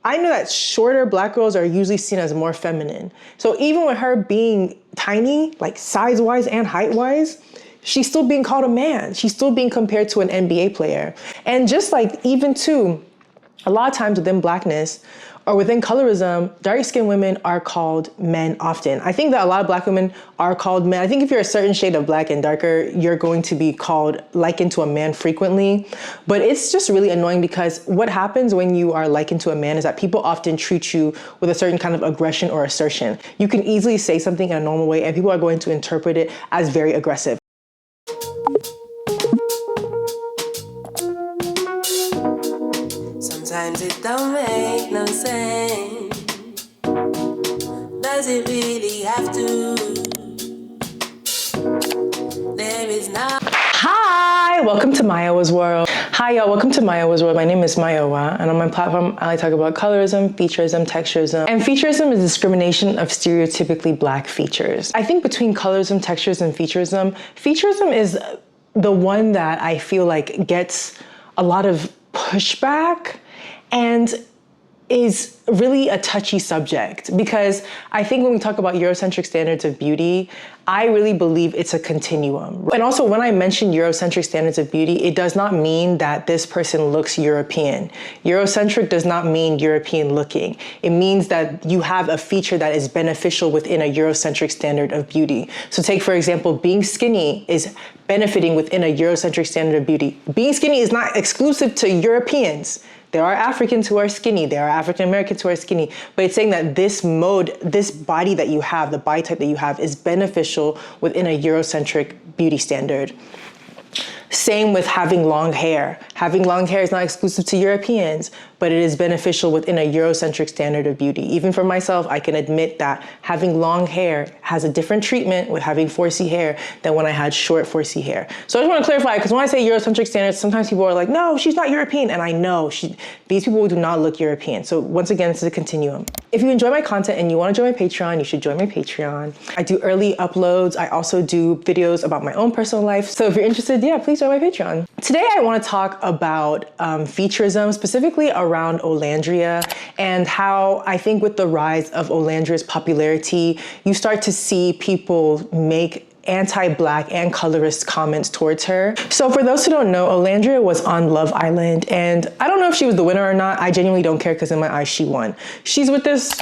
I know that shorter black girls are usually seen as more feminine. So even with her being tiny, like size-wise and height-wise, she's still being called a man. She's still being compared to an NBA player. And just like even too, a lot of times within blackness or within colorism, dark-skinned women are called men often. I think that a lot of black women are called men. I think if you're a certain shade of black and darker, you're going to be called, likened to a man frequently. But it's just really annoying because what happens when you are likened to a man is that people often treat you with a certain kind of aggression or assertion. You can easily say something in a normal way and people are going to interpret it as very aggressive. Sometimes it don't make no sense. Does it really have to? There is not. Hi, welcome to Mayowa's World. Hi y'all, welcome to Mayowa's World. My name is Mayowa, and on my platform, I like to talk about colorism, featurism, texturism. And featurism is discrimination of stereotypically black features. I think between colorism, texturism, and featurism is the one that I feel like gets a lot of pushback and is really a touchy subject, because I think when we talk about Eurocentric standards of beauty, I really believe it's a continuum. And also when I mention Eurocentric standards of beauty, it does not mean that this person looks European. Eurocentric does not mean European looking. It means that you have a feature that is beneficial within a Eurocentric standard of beauty. So take, for example, being skinny is benefiting within a Eurocentric standard of beauty. Being skinny is not exclusive to Europeans. There are Africans who are skinny, there are African Americans who are skinny, but it's saying that this mode, this body that you have, the body type that you have, is beneficial within a Eurocentric beauty standard. Same with having long hair. Having long hair is not exclusive to Europeans, but it is beneficial within a Eurocentric standard of beauty. Even for myself, I can admit that having long hair has a different treatment with having 4C hair than when I had short 4C hair. So I just want to clarify, because when I say Eurocentric standards, sometimes people are like, no, she's not European. And I know these people do not look European. So once again, this is a continuum. If you enjoy my content and you want to join my Patreon, you should join my Patreon. I do early uploads. I also do videos about my own personal life. So if you're interested, yeah, please join my Patreon. Today, I want to talk about featurism, specifically around Olandria, and how I think with the rise of Olandria's popularity, you start to see people make anti-black and colorist comments towards her. So for those who don't know, Olandria was on Love Island, and I don't know if she was the winner or not. I genuinely don't care, because in my eyes, she won. She's with this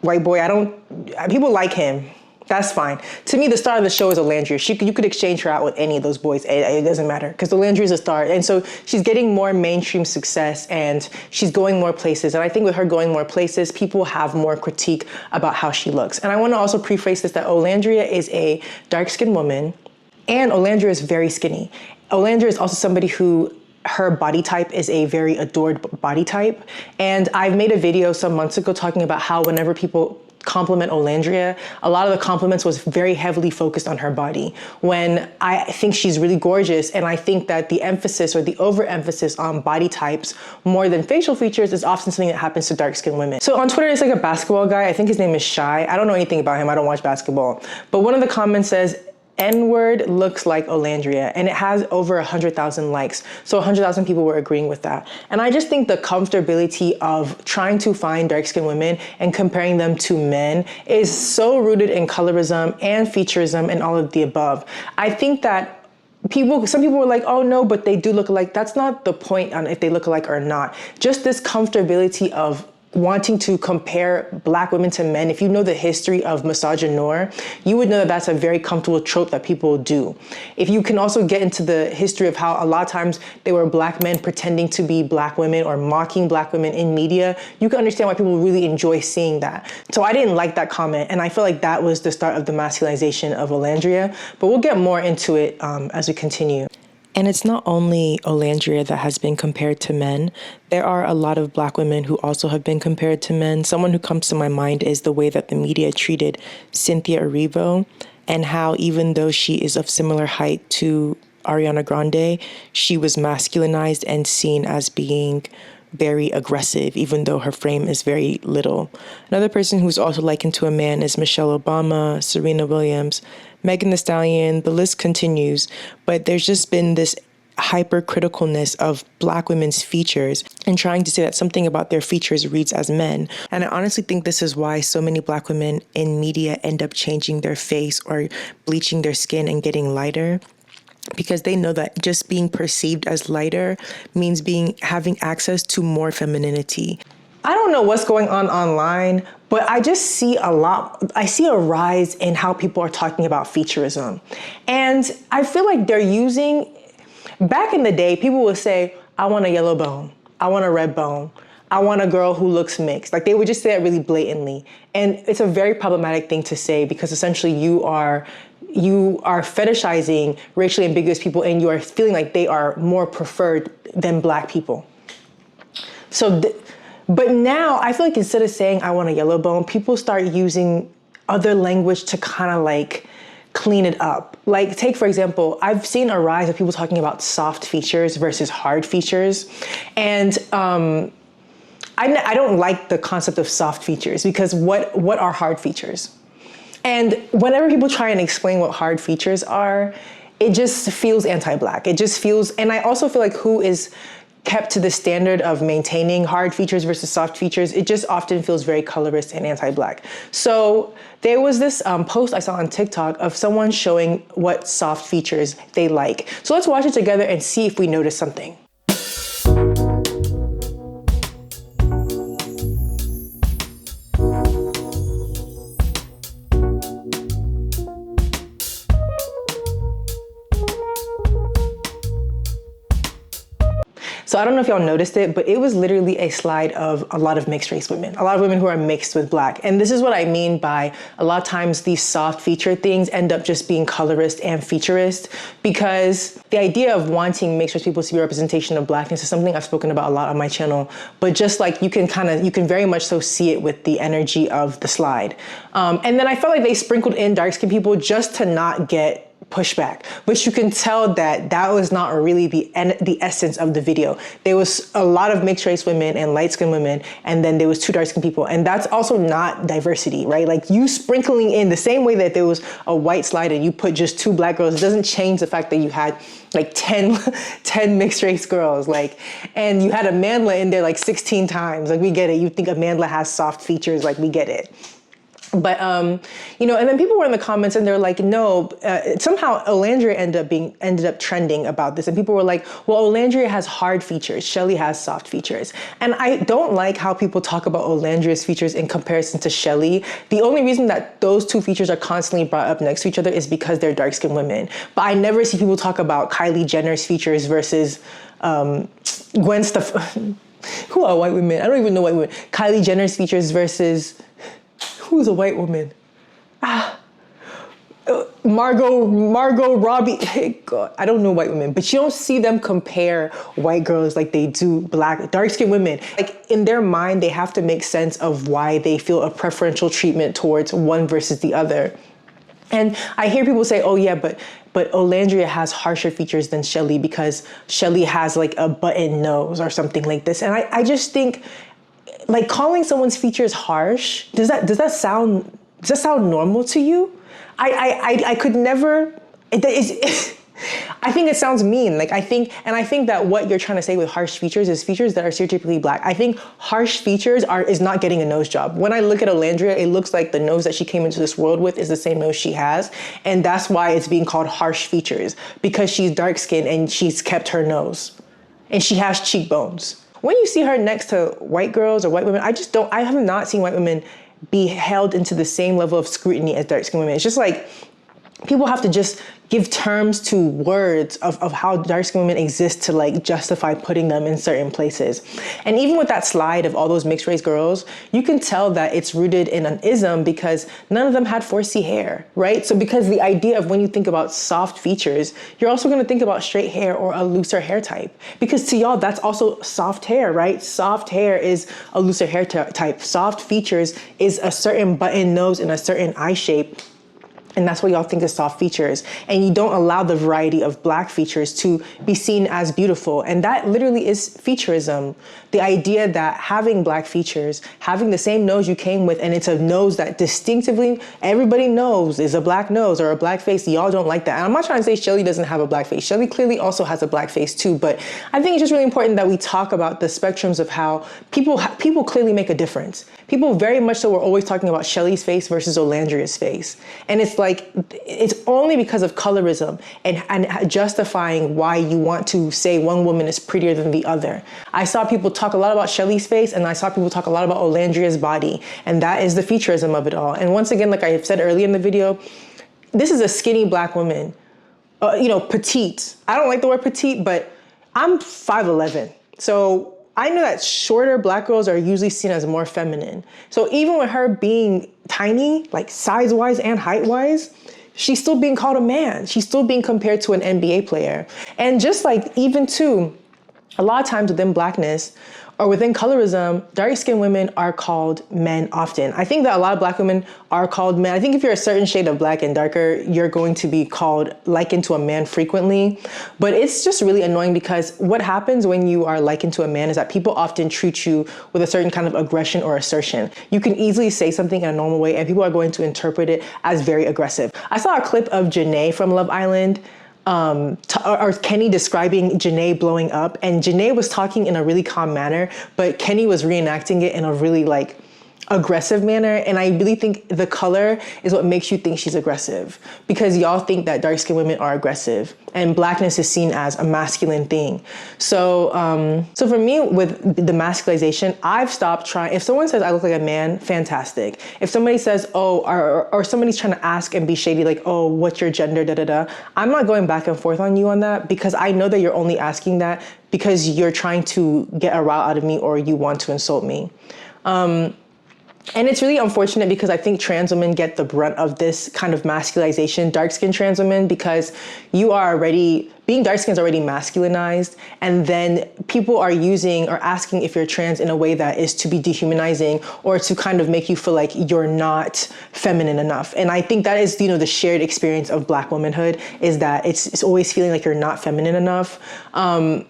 white boy. People like him. That's fine. To me, the star of the show is Olandria. You could exchange her out with any of those boys. It doesn't matter, because Olandria is a star. And so she's getting more mainstream success and she's going more places. And I think with her going more places, people have more critique about how she looks. And I want to also preface this that Olandria is a dark-skinned woman and Olandria is very skinny. Olandria is also somebody who her body type is a very adored body type. And I've made a video some months ago talking about how whenever people compliment Olandria, a lot of the compliments was very heavily focused on her body, when I think she's really gorgeous. And I think that the emphasis or the overemphasis on body types more than facial features is often something that happens to dark-skinned women. So on Twitter, it's like a basketball guy. I think his name is Shy. I don't know anything about him. I don't watch basketball. But one of the comments says, N-word looks like Olandria, and it has over 100,000 likes. So 100,000 people were agreeing with that. And I just think the comfortability of trying to find dark-skinned women and comparing them to men is so rooted in colorism and featurism and all of the above. I think that some people were like, oh no, but they do look alike. That's not the point on if they look alike or not. Just this comfortability of wanting to compare black women to men. If you know the history of misogynoir, you would know that that's a very comfortable trope that people do. If you can also get into the history of how a lot of times they were black men pretending to be black women or mocking black women in media, you can understand why people really enjoy seeing that. So I didn't like that comment, and I feel like that was the start of the masculinization of Olandria, but we'll get more into it as we continue. And it's not only Olandria that has been compared to men. There are a lot of black women who also have been compared to men. Someone who comes to my mind is the way that the media treated Cynthia Erivo, and how even though she is of similar height to Ariana Grande, she was masculinized and seen as being very aggressive, even though her frame is very little. Another person who's also likened to a man is Michelle Obama, Serena Williams, Megan Thee Stallion. The list continues, but there's just been this hypercriticalness of Black women's features and trying to say that something about their features reads as men. And I honestly think this is why so many Black women in media end up changing their face or bleaching their skin and getting lighter, because they know that just being perceived as lighter means having access to more femininity. I don't know what's going on online, but I just see I see a rise in how people are talking about featurism. And I feel like back in the day, people would say, I want a yellow bone, I want a red bone, I want a girl who looks mixed. Like, they would just say that really blatantly. And it's a very problematic thing to say, because essentially you are fetishizing racially ambiguous people, and you are feeling like they are more preferred than Black people. But now I feel like instead of saying I want a yellow bone, people start using other language to kind of like clean it up. Like, take for example, I've seen a rise of people talking about soft features versus hard features. And I don't like the concept of soft features, because what are hard features? And whenever people try and explain what hard features are, it just feels anti-Black. It just feels, and I also feel like who is kept to the standard of maintaining hard features versus soft features, it just often feels very colorist and anti-Black. So there was this post I saw on TikTok of someone showing what soft features they like. So let's watch it together and see if we notice something. So I don't know if y'all noticed it, but it was literally a slide of a lot of mixed race women, a lot of women who are mixed with Black. And this is what I mean by a lot of times these soft feature things end up just being colorist and featurist, because the idea of wanting mixed race people to be a representation of Blackness is something I've spoken about a lot on my channel. But just like you can very much so see it with the energy of the slide. And then I felt like they sprinkled in dark-skinned people just to not get pushback, but you can tell that that was not really the essence of the video. There was a lot of mixed race women and light-skinned women, and then there was 2 dark-skinned people, and that's also not diversity, right? Like, you sprinkling in the same way that there was a white slide and you put just 2 Black girls, it doesn't change the fact that you had like 10 mixed race girls, like, and you had Amandla in there like 16 times. Like, we get it. You think Amandla has soft features, like, we get it. But, you know, and then people were in the comments and they're like, no, somehow Olandria ended up trending about this. And people were like, well, Olandria has hard features. Shelly has soft features. And I don't like how people talk about Olandria's features in comparison to Shelly. The only reason that those 2 features are constantly brought up next to each other is because they're dark-skinned women. But I never see people talk about Kylie Jenner's features versus Gwen Stefani. Who are white women? I don't even know white women. Kylie Jenner's features versus... who's a white woman? Margot Robbie. Hey, God, I don't know white women, but you don't see them compare white girls like they do Black, dark-skinned women. Like, in their mind, they have to make sense of why they feel a preferential treatment towards one versus the other. And I hear people say, oh yeah, but Olandria has harsher features than Shelly because Shelly has like a button nose or something like this. And I just think, like, calling someone's features harsh, does that sound normal to you? I could never. I think it sounds mean. Like, I think that what you're trying to say with harsh features is features that are stereotypically Black. I think harsh features is not getting a nose job. When I look at Olandria, it looks like the nose that she came into this world with is the same nose she has, and that's why it's being called harsh features, because she's dark skinned and she's kept her nose, and she has cheekbones. When you see her next to white girls or white women, I have not seen white women be held into the same level of scrutiny as dark-skinned women. It's just like, people have to just give terms to words of how dark-skinned women exist to like justify putting them in certain places. And even with that slide of all those mixed race girls, you can tell that it's rooted in an ism because none of them had 4C hair, right? So because the idea of when you think about soft features, you're also gonna think about straight hair or a looser hair type. Because to y'all, that's also soft hair, right? Soft hair is a looser hair type. Soft features is a certain button nose and a certain eye shape. And that's why y'all think it's soft features. And you don't allow the variety of black features to be seen as beautiful. And that literally is featurism. The idea that having black features, having the same nose you came with, and it's a nose that distinctively everybody knows is a black nose or a black face, y'all don't like that. And I'm not trying to say Shelly doesn't have a black face. Shelly clearly also has a black face too. But I think it's just really important that we talk about the spectrums of how people clearly make a difference. People very much so were always talking about Shelly's face versus Olandria's face. And it's like, it's only because of colorism and justifying why you want to say one woman is prettier than the other. I saw people talk a lot about Shelly's face, and I saw people talk a lot about Olandria's body. And that is the featurism of it all. And once again, like I said earlier in the video, this is a skinny black woman, petite. I don't like the word petite, but I'm 5'11". So I know that shorter black girls are usually seen as more feminine. So even with her being tiny, like size-wise and height-wise, she's still being called a man. She's still being compared to an NBA player. And just like even too, a lot of times within blackness or within colorism, dark-skinned women are called men often. I think that a lot of black women are called men. I think if you're a certain shade of black and darker, you're going to be likened to a man frequently. But it's just really annoying because what happens when you are likened to a man is that people often treat you with a certain kind of aggression or assertion. You can easily say something in a normal way and people are going to interpret it as very aggressive. I saw a clip of Janae from Love Island, or Kenny describing Janae blowing up, and Janae was talking in a really calm manner, but Kenny was reenacting it in a really aggressive manner. And I really think the color is what makes you think she's aggressive, because y'all think that dark-skinned women are aggressive and blackness is seen as a masculine thing. So for me with the masculinization, I've stopped trying. If someone says I look like a man, fantastic. If somebody says, or somebody's trying to ask and be shady, like, oh, what's your gender, I'm not going back and forth on you on that, because I know that you're only asking that because you're trying to get a rile out of me or you want to insult me. And it's really unfortunate because I think trans women get the brunt of this kind of masculinization, dark-skinned trans women, because being dark-skinned is already masculinized. And then people are using or asking if you're trans in a way that is to be dehumanizing or to kind of make you feel like you're not feminine enough. And I think that is, the shared experience of black womanhood, is that it's always feeling like you're not feminine enough. But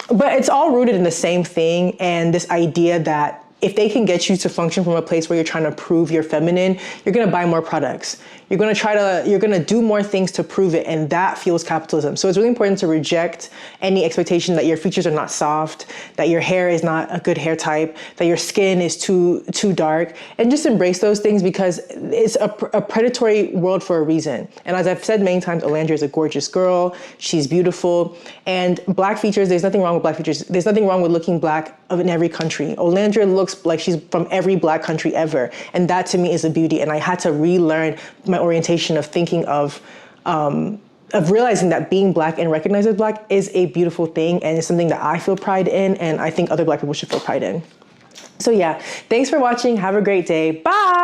it's all rooted in the same thing, and this idea that if they can get you to function from a place where you're trying to prove you're feminine, you're gonna buy more products. You're gonna do more things to prove it, and that fuels capitalism. So it's really important to reject any expectation that your features are not soft, that your hair is not a good hair type, that your skin is too dark, and just embrace those things, because it's a predatory world for a reason. And as I've said many times, Olandria is a gorgeous girl. She's beautiful. And black features, there's nothing wrong with black features. There's nothing wrong with looking black in every country. Olandria looks like she's from every black country ever. And that to me is a beauty. And I had to relearn my orientation of thinking of realizing that being black and recognized as black is a beautiful thing, and it's something that I feel pride in, and I think other black people should feel pride in. So yeah, thanks for watching. Have a great day. Bye.